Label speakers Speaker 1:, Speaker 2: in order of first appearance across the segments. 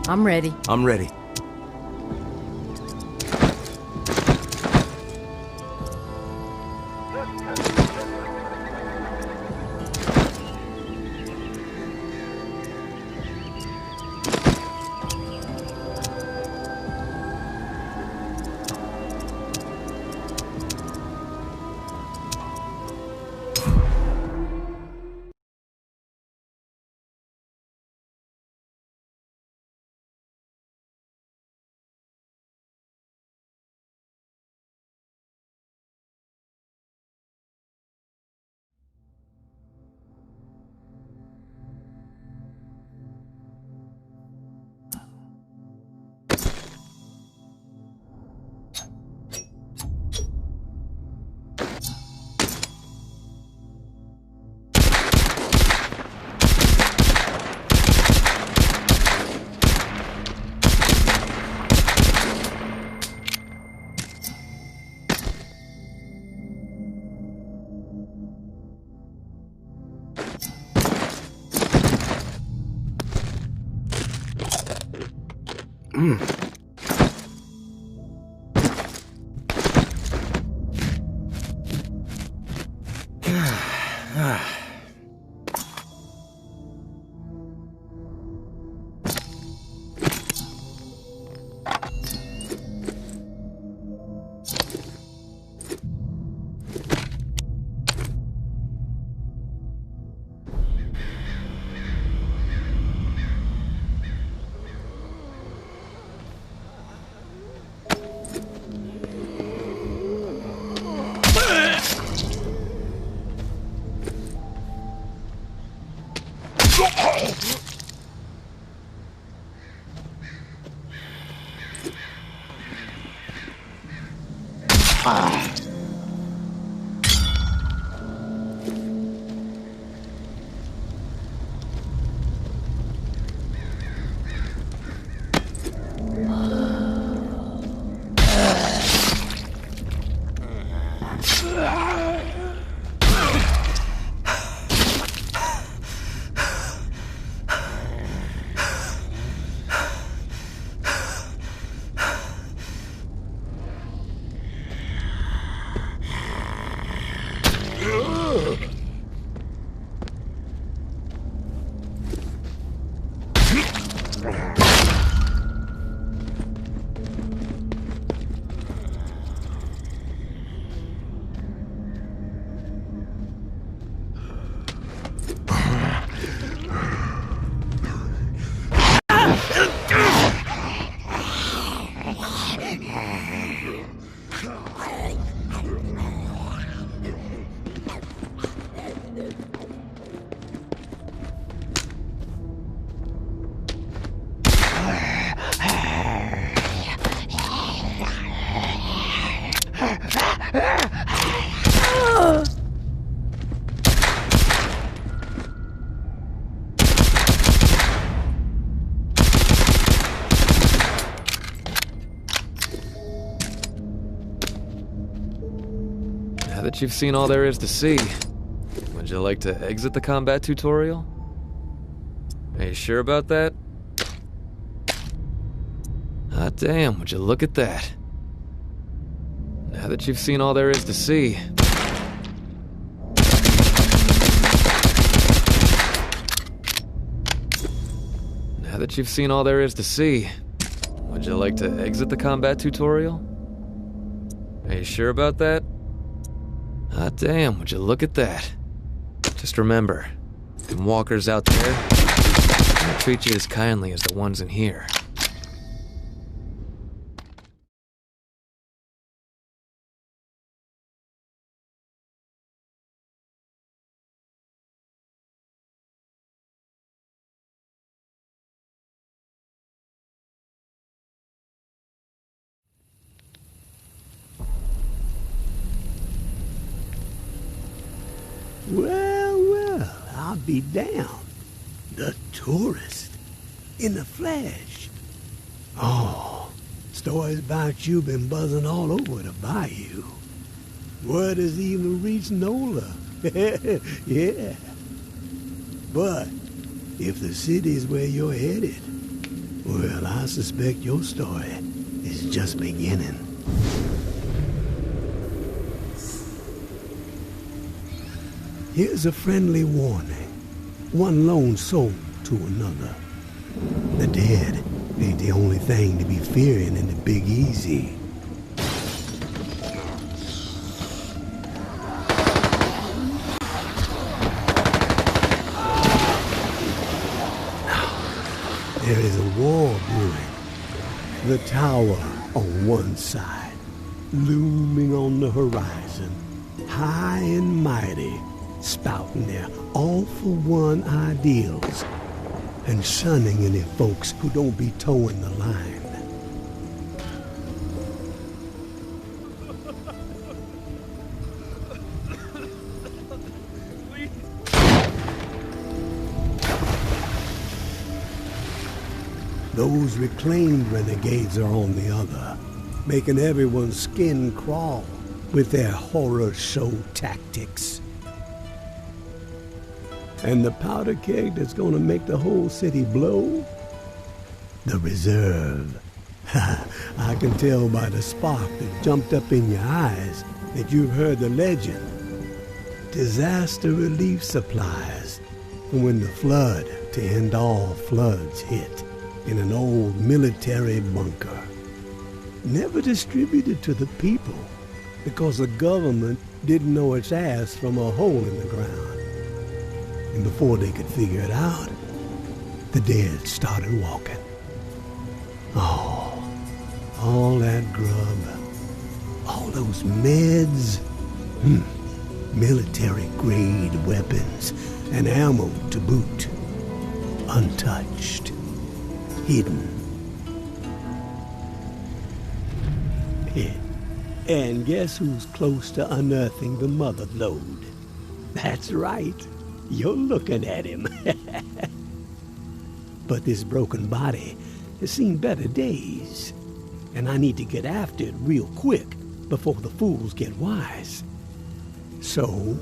Speaker 1: I'm ready.
Speaker 2: I'm ready.
Speaker 3: Now that you've seen all there is to see, would you like to exit the combat tutorial? Are you sure about that? Hot damn, would you look at that? Now that you've seen all there is to see... Now that you've seen all there is to see, would you like to exit the combat tutorial? Are you sure about that? Hot damn, would you look at that? Just remember, them walkers out there don't treat you as kindly as the ones in here.
Speaker 4: Well, I'll be damned. The tourist. In the flesh. Oh, stories about you been buzzing all over the bayou. Word has even reached Nola. Yeah. But if the city's where you're headed, Well, I suspect your story is just beginning. Here's a friendly warning. One lone soul to another. The dead ain't the only thing to be fearing in the Big Easy. There is a war brewing. The tower on one side, looming on the horizon, high and mighty, spouting their all-for-one ideals and shunning any folks who don't be towing the line. Those reclaimed renegades are on the other, making everyone's skin crawl with their horror show tactics. And the powder keg that's gonna make the whole city blow? The reserve. I can tell by the spark that jumped up in your eyes that you've heard the legend. Disaster relief supplies from when the flood to end all floods hit in an old military bunker. Never distributed to the people because the government didn't know its ass from a hole in the ground. And before they could figure it out, the dead started walking. Oh, all that grub, all those meds, military-grade weapons and ammo to boot, untouched, hidden. And guess who's close to unearthing the mother lode? That's right. You're looking at him. But this broken body has seen better days, and I need to get after it real quick before the fools get wise. So,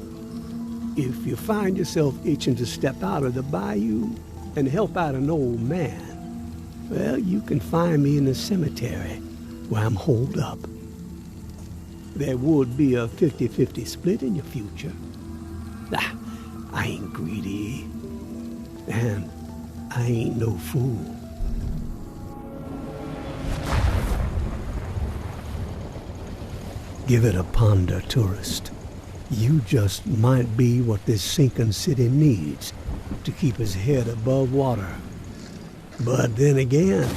Speaker 4: if you find yourself itching to step out of the bayou and help out an old man, well, you can find me in the cemetery where I'm holed up. There would be a 50-50 split in your future. I ain't greedy, and I ain't no fool. Give it a ponder, tourist. You just might be what this sinking city needs to keep his head above water. But then again,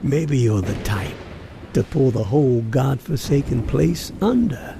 Speaker 4: maybe you're the type to pull the whole godforsaken place under.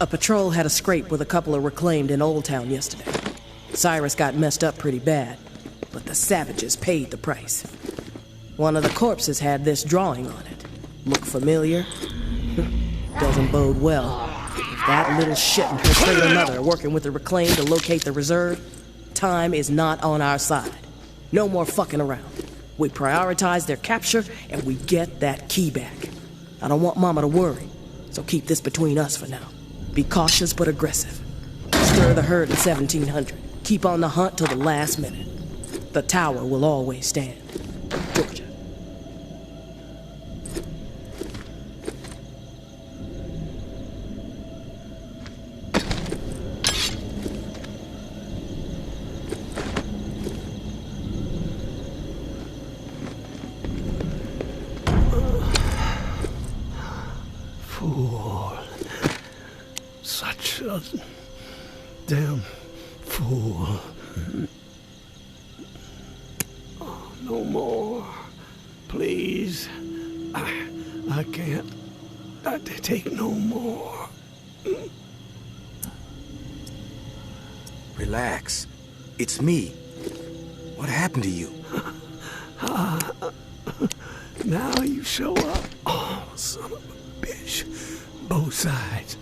Speaker 1: A patrol had a scrape with a couple of reclaimed in Old Town yesterday. Cyrus got messed up pretty bad, but the savages paid the price. One of the corpses had this drawing on it. Look familiar? Doesn't bode well. If that little shit and her traitor mother are working with the reclaimed to locate the reserve, time is not on our side. No more fucking around. We prioritize their capture and we get that key back. I don't want Mama to worry, so keep this between us for now. Be cautious but aggressive. Stir the herd in 1700. Keep on the hunt till the last minute. The tower will always stand. Georgia.
Speaker 4: Fool. Such a damn fool. Oh, no more. Please. I can't. I take no more.
Speaker 2: Relax. It's me. What happened to you?
Speaker 4: Now you show up. Oh, son of a bitch. Both sides.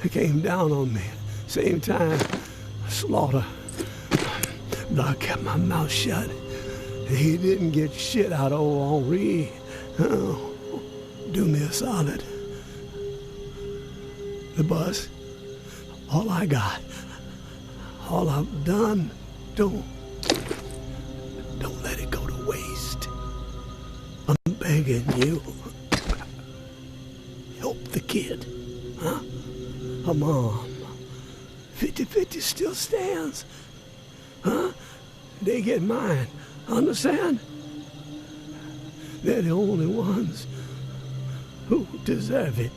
Speaker 4: They came down on me. Same time. Slaughter. But I kept my mouth shut. He didn't get shit out of old Henri. Oh, do me a solid. The bus. All I got. All I've done. Don't let it go to waste. I'm begging you. Help the kid. Huh? Her mom. 50-50 still stands. Huh? They get mine. Understand? They're the only ones who deserve it.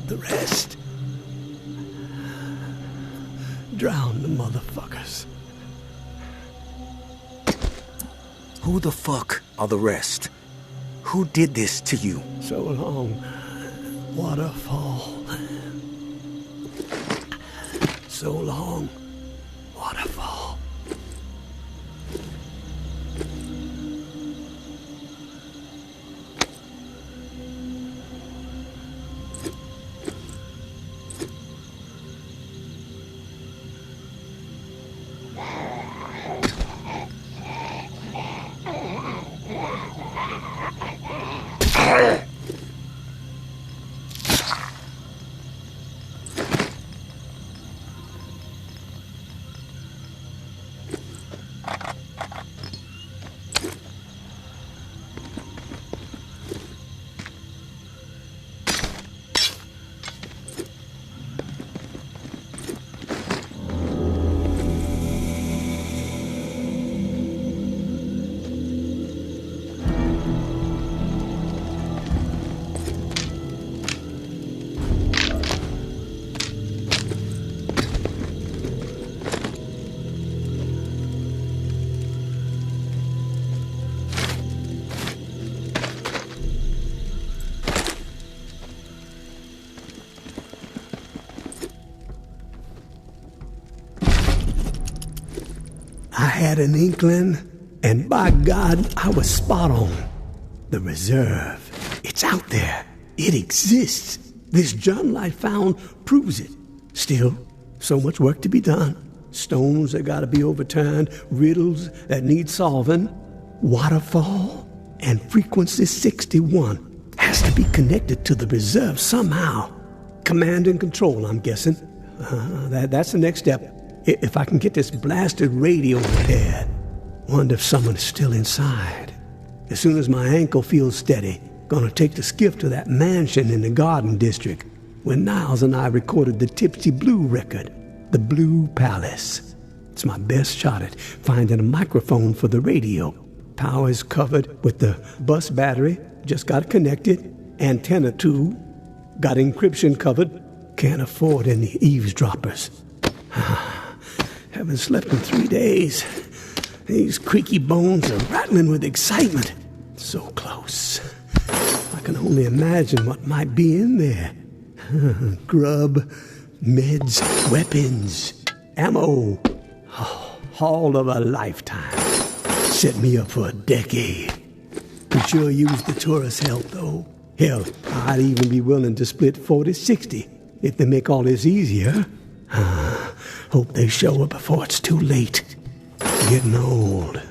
Speaker 4: The rest. Drown the motherfuckers.
Speaker 2: Who the fuck are the rest? Who did this to you?
Speaker 4: So long, waterfall. So long, waterfall. I had an inkling, and by God, I was spot on. The reserve. It's out there. It exists. This journal I found proves it. Still, so much work to be done. Stones that gotta be overturned, riddles that need solving. Waterfall and frequency 61 has to be connected to the reserve somehow. Command and control, I'm guessing. That's the next step. If I can get this blasted radio repaired. Wonder if someone is still inside. As soon as my ankle feels steady, gonna take the skiff to that mansion in the Garden District where Niles and I recorded the Tipsy Blue record, the Blue Palace. It's my best shot at finding a microphone for the radio. Power is covered with the bus battery, just got connected. Antenna too, got encryption covered. Can't afford any eavesdroppers. Haven't slept in 3 days. These creaky bones are rattling with excitement. So close. I can only imagine what might be in there. Grub, meds, weapons, ammo. Haul of a lifetime. Set me up for a decade. Could sure use the tourist help, though. Hell, I'd even be willing to split 40-60 if they make all this easier. Hope they show up before it's too late. Getting old.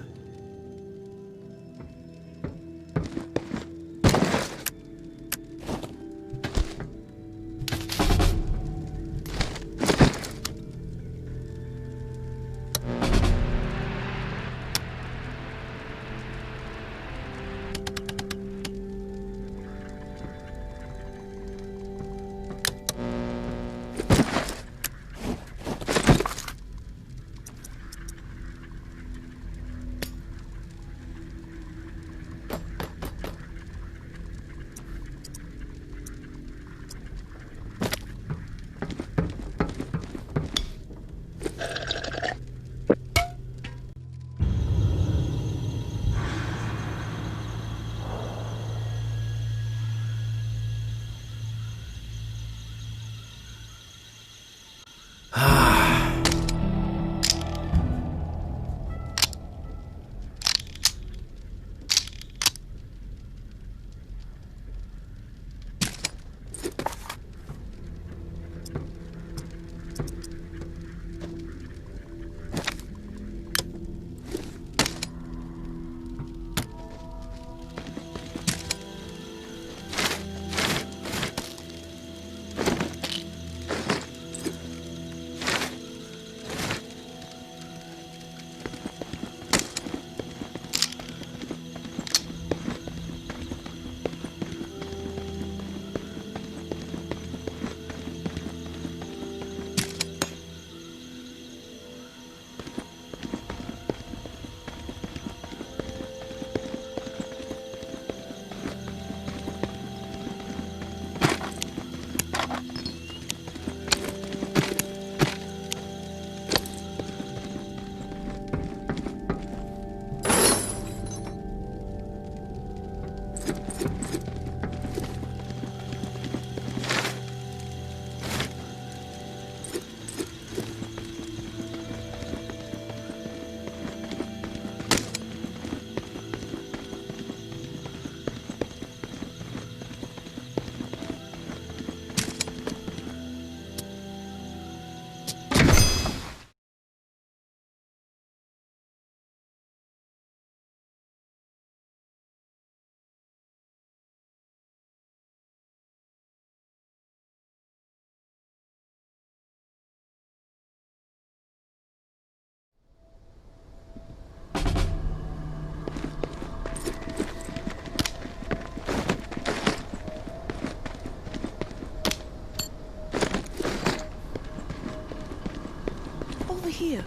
Speaker 5: Here,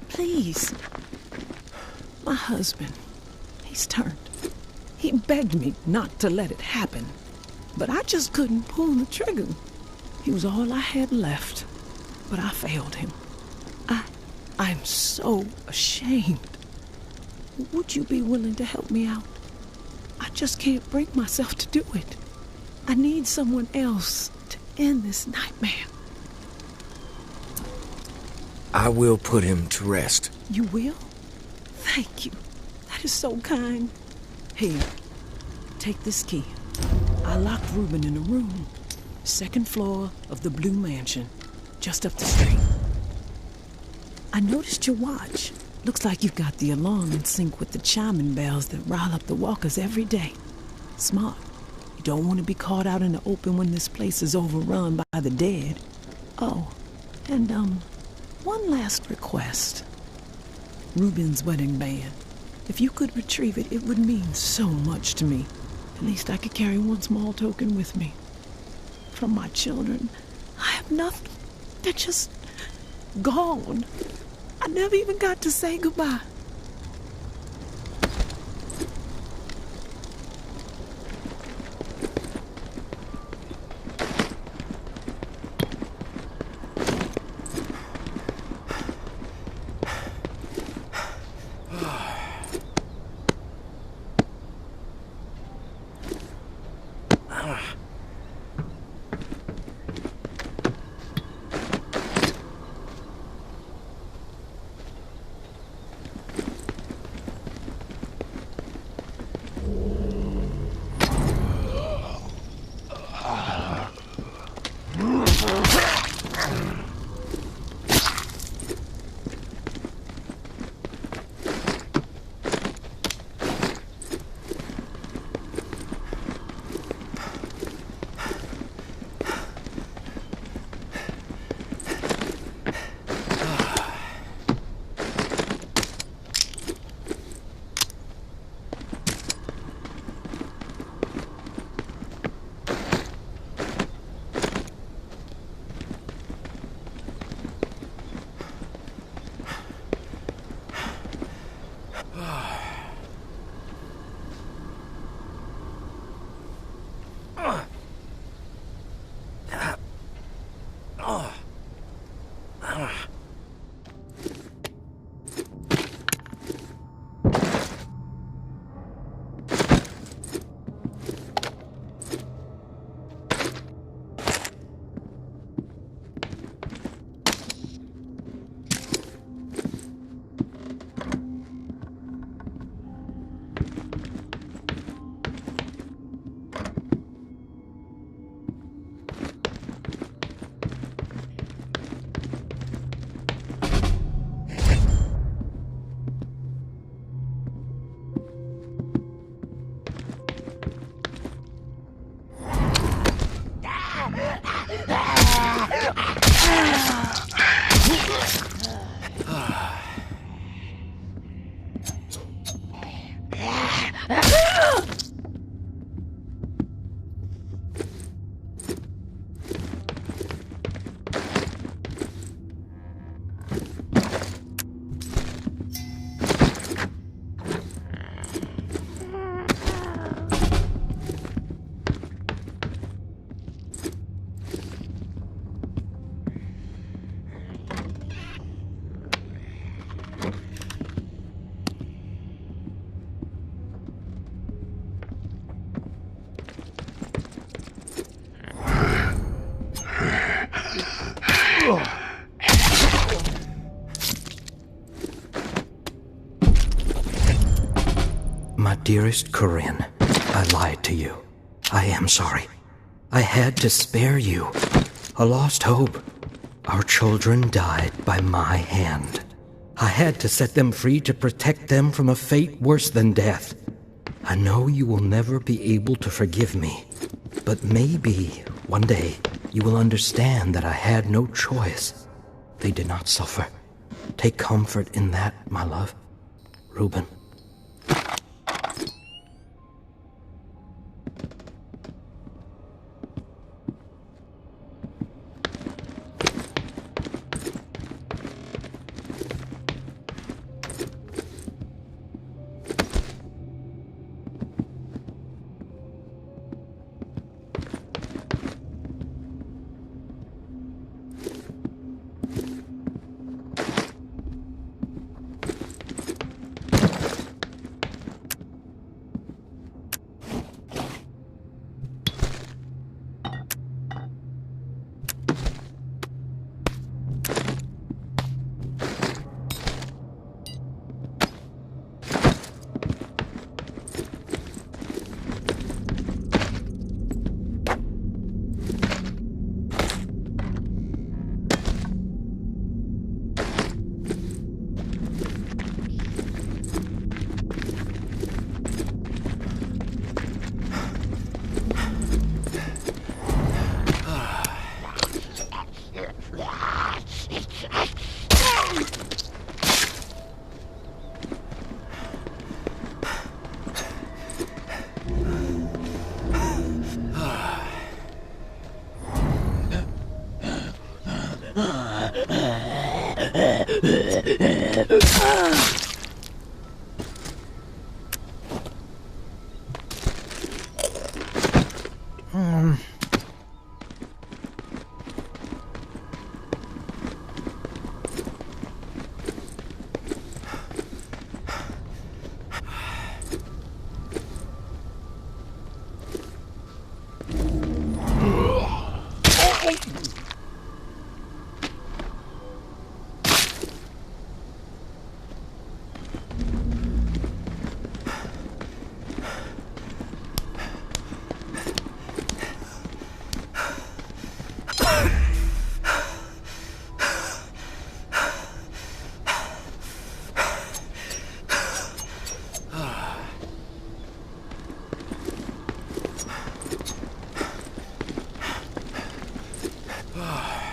Speaker 5: please. My husband, he's turned. He begged me not to let it happen, but I just couldn't pull the trigger. He was all I had left, but I failed him. I'm so ashamed. Would you be willing to help me out? I just can't bring myself to do it. I need someone else to end this nightmare.
Speaker 2: I will put him to rest.
Speaker 5: You will? Thank you. That is so kind. Here, take this key. I locked Reuben in a room, second floor of the Blue Mansion, just up the street. I noticed your watch. Looks like you've got the alarm in sync with the chiming bells that rile up the walkers every day. Smart. You don't want to be caught out in the open when this place is overrun by the dead. Oh, and one last request. Reuben's wedding band. If you could retrieve it, it would mean so much to me. At least I could carry one small token with me. From my children, I have nothing. They're just gone. I never even got to say goodbye.
Speaker 6: My dearest Corinne, I lied to you. I am sorry. I had to spare you. A lost hope. Our children died by my hand. I had to set them free to protect them from a fate worse than death. I know you will never be able to forgive me, but maybe one day you will understand that I had no choice. They did not suffer. Take comfort in that, my love. Reuben.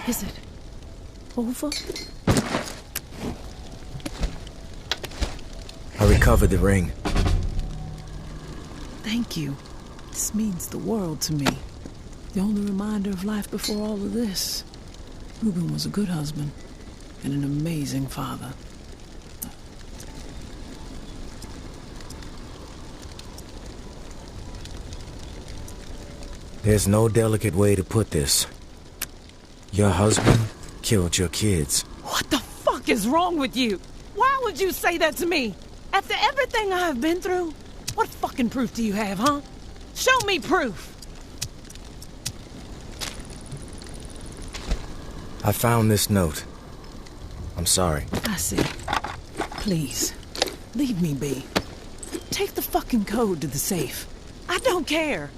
Speaker 5: Is it over?
Speaker 2: I recovered the ring.
Speaker 5: Thank you. This means the world to me. The only reminder of life before all of this. Reuben was a good husband and an amazing father.
Speaker 2: There's no delicate way to put this. Your husband killed your kids.
Speaker 5: What the fuck is wrong with you? Why would you say that to me? After everything I've been through? What fucking proof do you have, huh? Show me proof!
Speaker 2: I found this note. I'm sorry.
Speaker 5: I see. Please, leave me be. Take the fucking code to the safe. I don't care.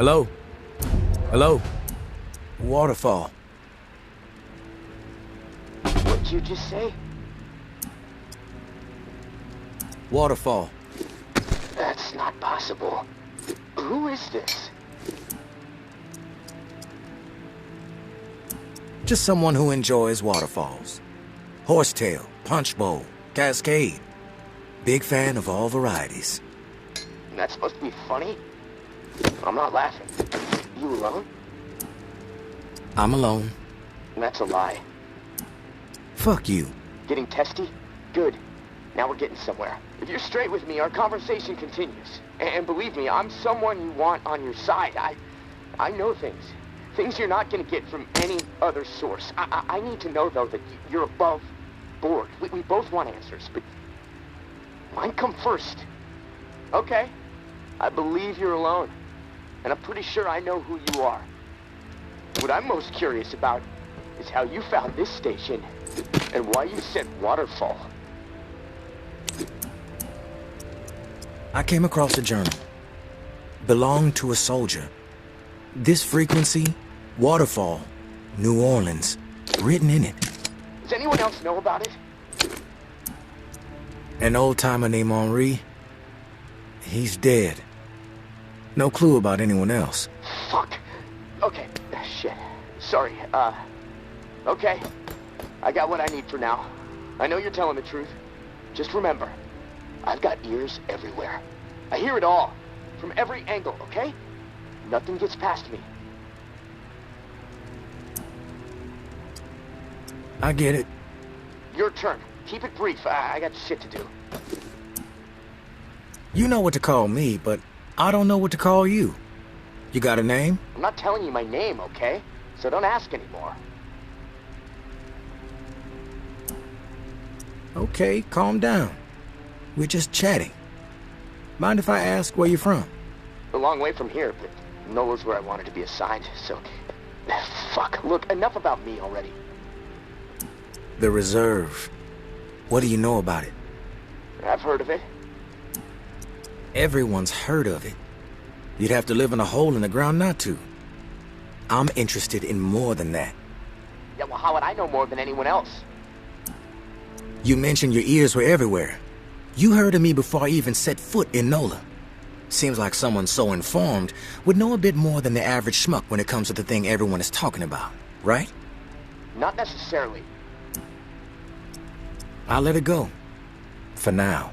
Speaker 2: Hello? Hello? Waterfall.
Speaker 7: What'd you just say?
Speaker 2: Waterfall.
Speaker 7: That's not possible. Who is this?
Speaker 2: Just someone who enjoys waterfalls. Horsetail, punch bowl, cascade. Big fan of all varieties.
Speaker 7: That's supposed to be funny? I'm not laughing. You alone?
Speaker 2: I'm alone.
Speaker 7: That's a lie.
Speaker 2: Fuck you.
Speaker 7: Getting testy? Good. Now we're getting somewhere. If you're straight with me, our conversation continues. And believe me, I'm someone you want on your side. I know things. Things you're not gonna get from any other source. I need to know, though, that you're above board. We both want answers, but mine come first. Okay. I believe you're alone. And I'm pretty sure I know who you are. What I'm most curious about is how you found this station and why you said waterfall.
Speaker 2: I came across a journal. Belonged to a soldier. This frequency, waterfall, New Orleans, written in it.
Speaker 7: Does anyone else know about it?
Speaker 2: An old-timer named Henri. He's dead. No clue about anyone else.
Speaker 7: Fuck. Okay. Shit. Sorry. Okay. I got what I need for now. I know you're telling the truth. Just remember, I've got ears everywhere. I hear it all. From every angle, okay? Nothing gets past me.
Speaker 2: I get it.
Speaker 7: Your turn. Keep it brief. I got shit to do.
Speaker 2: You know what to call me, but I don't know what to call you. You got a name?
Speaker 7: I'm not telling you my name, okay? So don't ask anymore.
Speaker 2: Okay, calm down. We're just chatting. Mind if I ask where you're from?
Speaker 7: A long way from here, but Nola's where I wanted to be assigned, so... Fuck, look, enough about me already.
Speaker 2: The Reserve. What do you know about it?
Speaker 7: I've heard of it.
Speaker 2: Everyone's heard of it. You'd have to live in a hole in the ground not to. I'm interested in more than that.
Speaker 7: Yeah, well, how would I know more than anyone else?
Speaker 2: You mentioned your ears were everywhere. You heard of me before I even set foot in NOLA. Seems like someone so informed would know a bit more than the average schmuck when it comes to the thing everyone is talking about, right?
Speaker 7: Not necessarily.
Speaker 2: I'll let it go. For now.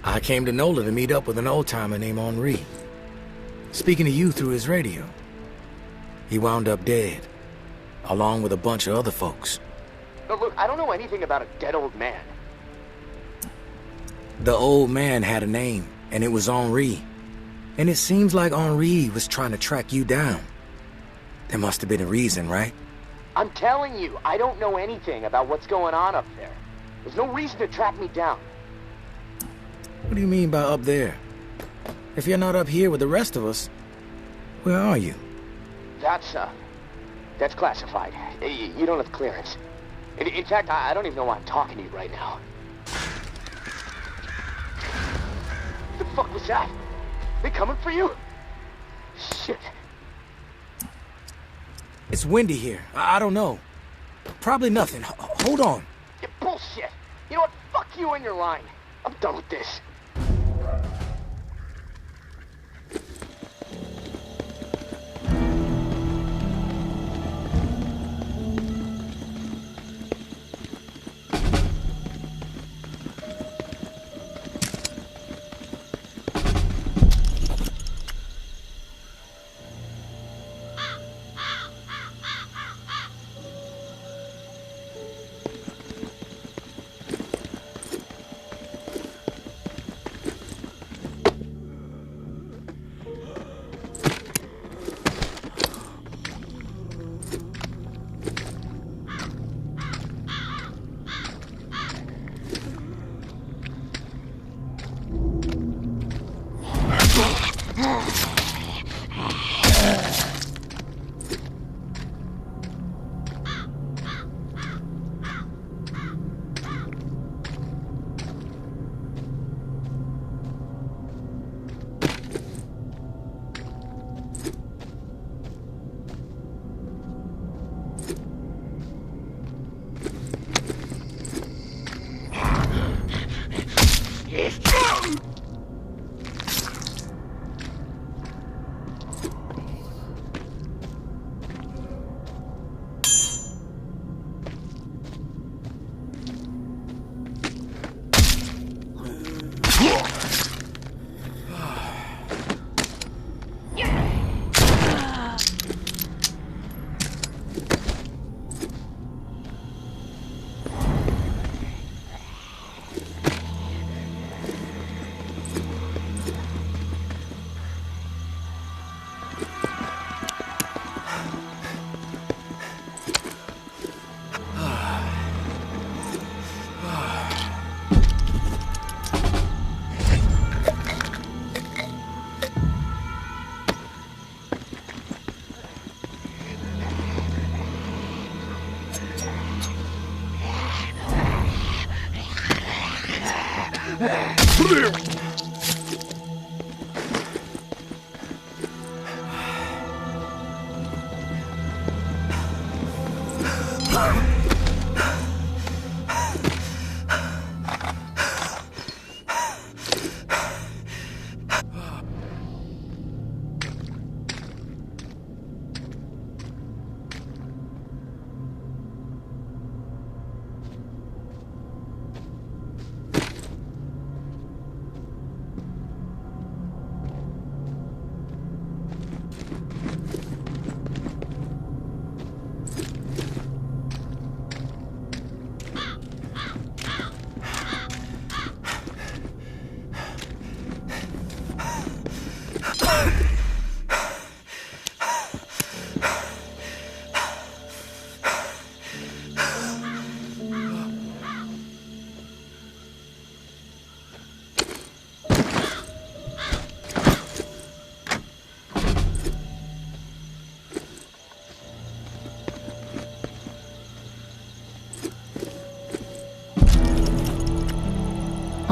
Speaker 2: I came to NOLA to meet up with an old-timer named Henri. Speaking to you through his radio. He wound up dead, along with a bunch of other folks.
Speaker 7: No, look, I don't know anything about a dead old man.
Speaker 2: The old man had a name, and it was Henri. And it seems like Henri was trying to track you down. There must have been a reason, right?
Speaker 7: I'm telling you, I don't know anything about what's going on up there. There's no reason to track me down.
Speaker 2: What do you mean by up there? If you're not up here with the rest of us, where are you?
Speaker 7: That's classified. You don't have clearance. In fact, I don't even know why I'm talking to you right now. The fuck was that? They coming for you? Shit.
Speaker 2: It's windy here. I don't know. Probably nothing. Hold on.
Speaker 7: You bullshit. You know what? Fuck you and your line. I'm done with this.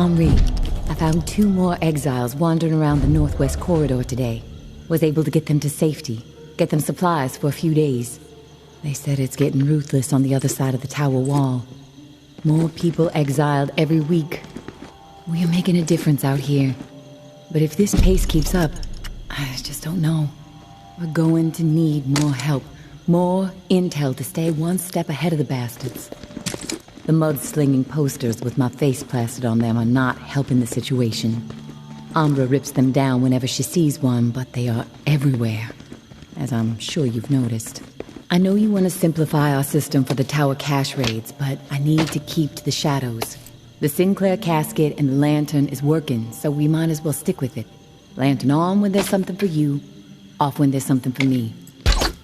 Speaker 8: Henri, I found 2 more exiles wandering around the northwest corridor today. Was able to get them to safety, get them supplies for a few days. They said it's getting ruthless on the other side of the tower wall. More people exiled every week. We are making a difference out here. But if this pace keeps up, I just don't know. We're going to need more help, more intel to stay one step ahead of the bastards. The mud-slinging posters with my face plastered on them are not helping the situation. Umbra rips them down whenever she sees one, but they are everywhere, as I'm sure you've noticed. I know you want to simplify our system for the tower cache raids, but I need to keep to the shadows. The Sinclair casket and the lantern is working, so we might as well stick with it. Lantern on when there's something for you, off when there's something for me.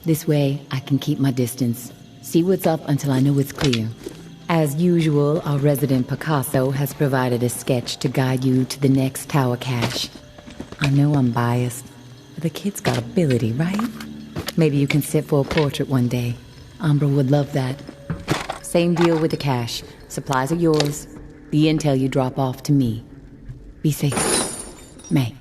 Speaker 8: This way, I can keep my distance, see what's up until I know it's clear. As usual, our resident Picasso has provided a sketch to guide you to the next tower cache. I know I'm biased, but the kid's got ability, right? Maybe you can sit for a portrait one day. Umbra would love that. Same deal with the cache. Supplies are yours. The intel you drop off to me. Be safe. May.